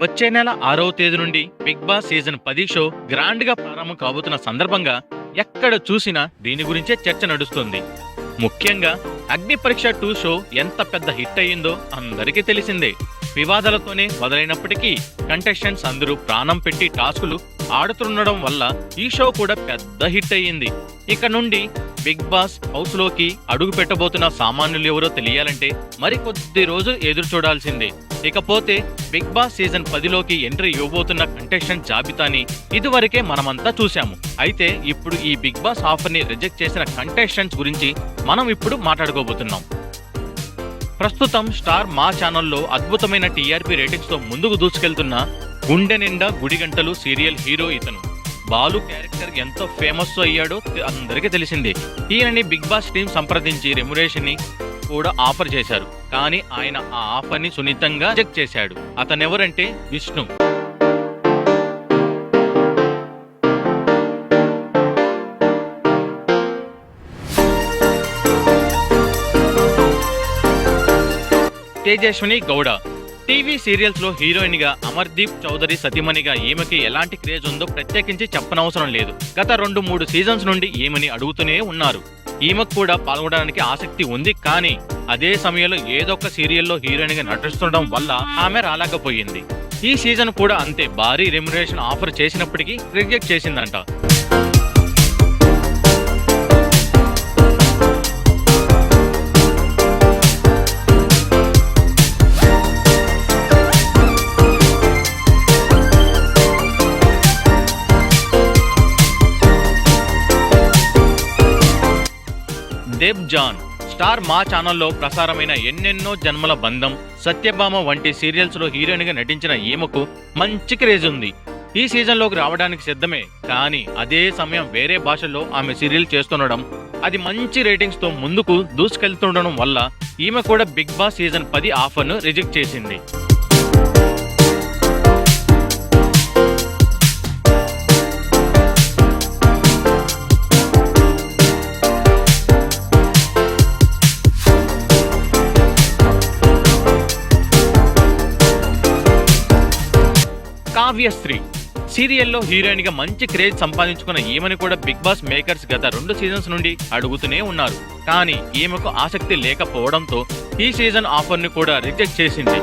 వచ్చే నెల 6వ తేదీ నుండి Bigg Boss season 10 show grand గా ప్రారంభం కాబోతున్న సందర్భంగా ఎక్కడ చూసినా దీని గురించే చర్చ నడుస్తుంది. ముఖ్యంగా అగ్ని పరీక్ష 2 షో ఎంత పెద్ద హిట్ అయ్యిందో అందరికీ తెలిసిందే. వివాదాలతోనే మొదలైనప్పటికీ కంటెస్టెంట్స్ అందరూ ప్రాణం పెట్టి టాస్కులు ఆడుతుండడం వల్ల ఈ షో కూడా పెద్ద హిట్ అయ్యింది. ఇక నుండి బిగ్ బాస్ హౌస్ లోకి అడుగు పెట్టబోతున్న సామాన్యులు ఎవరో తెలియాలంటే మరి కొద్ది రోజులు ఎదురు చూడాల్సిందే. ఇకపోతే బిగ్ బాస్ సీజన్ 10లోకి ఎంట్రీ ఇవ్వబోతున్న కంటెస్టెంట్ జాబితాని ఇదివరకే మనమంతా చూశాము. అయితే ఇప్పుడు ఈ బిగ్ బాస్ ఆఫర్ ని రిజెక్ట్ చేసిన కంటెస్టెంట్స్ గురించి మనం ఇప్పుడు మాట్లాడుకోబోతున్నాం. ప్రస్తుతం స్టార్ మా ఛానల్లో అద్భుతమైన టీఆర్పీ రేటింగ్స్ తో ముందుకు దూసుకెళ్తున్న గుండె నిండా గుడిగంటలు సీరియల్ హీరో ఇతను. బాలు క్యారెక్టర్ ఎంతో ఫేమస్ అయ్యాడో అందరికీ తెలిసిందే. ఈయనని బిగ్ బాస్ టీం సంప్రదించి రెమ్యునరేషన్ ని కూడా ఆఫర్ చేశారు. కానీ ఆయన ఆ ఆఫర్ ని సున్నితంగా రిజెక్ట్ చేశాడు. అతనెవరంటే విష్ణు. తేజస్విని గౌడ టీవీ సీరియల్స్ లో హీరోయిన్ గా అమర్దీప్ చౌదరి సతీమణిగా ఈమెకి ఎలాంటి క్రేజ్ ఉందో ప్రత్యేకించి చెప్పనవసరం లేదు. గత 2-3 సీజన్స్ నుండి ఈమెని అడుగుతూనే ఉన్నారు. ఈమెకు కూడా పాల్గొనడానికి ఆసక్తి ఉంది. కానీ అదే సమయంలో ఏదొక సీరియల్లో హీరోయిన్ గా నటిస్తుండడం వల్ల ఆమె రాలేకపోయింది. ఈ సీజన్ కూడా అంతే భారీ రెమ్యునరేషన్ ఆఫర్ చేసినప్పటికీ రిజెక్ట్ చేసిందంట. దేబ్ జాన్ స్టార్ మా ఛానల్లో ప్రసారమైన ఎన్నెన్నో జన్మల బంధం, సత్యభామ వంటి సీరియల్స్ లో హీరోయిన్ గా నటించిన ఈమెకు మంచి క్రేజ్ ఉంది. ఈ సీజన్ లోకి రావడానికి సిద్ధమే. కానీ అదే సమయం వేరే భాషల్లో ఆమె సీరియల్ చేస్తుండడం, అది మంచి రేటింగ్స్ తో ముందుకు దూసుకెళ్తుండడం వల్ల ఈమె కూడా బిగ్ బాస్ సీజన్ 10 ఆఫర్ ను రిజెక్ట్ చేసింది. కావ్యశ్రీ సీరియల్లో హీరోయిన్ గా మంచి క్రేజ్ సంపాదించుకున్న ఈమెను కూడా బిగ్ బాస్ మేకర్స్ గత 2 సీజన్స్ నుండి అడుగుతూనే ఉన్నారు. కానీ ఈమెకు ఆసక్తి లేకపోవడంతో ఈ సీజన్ ఆఫర్ ని కూడా రిజెక్ట్ చేసింది.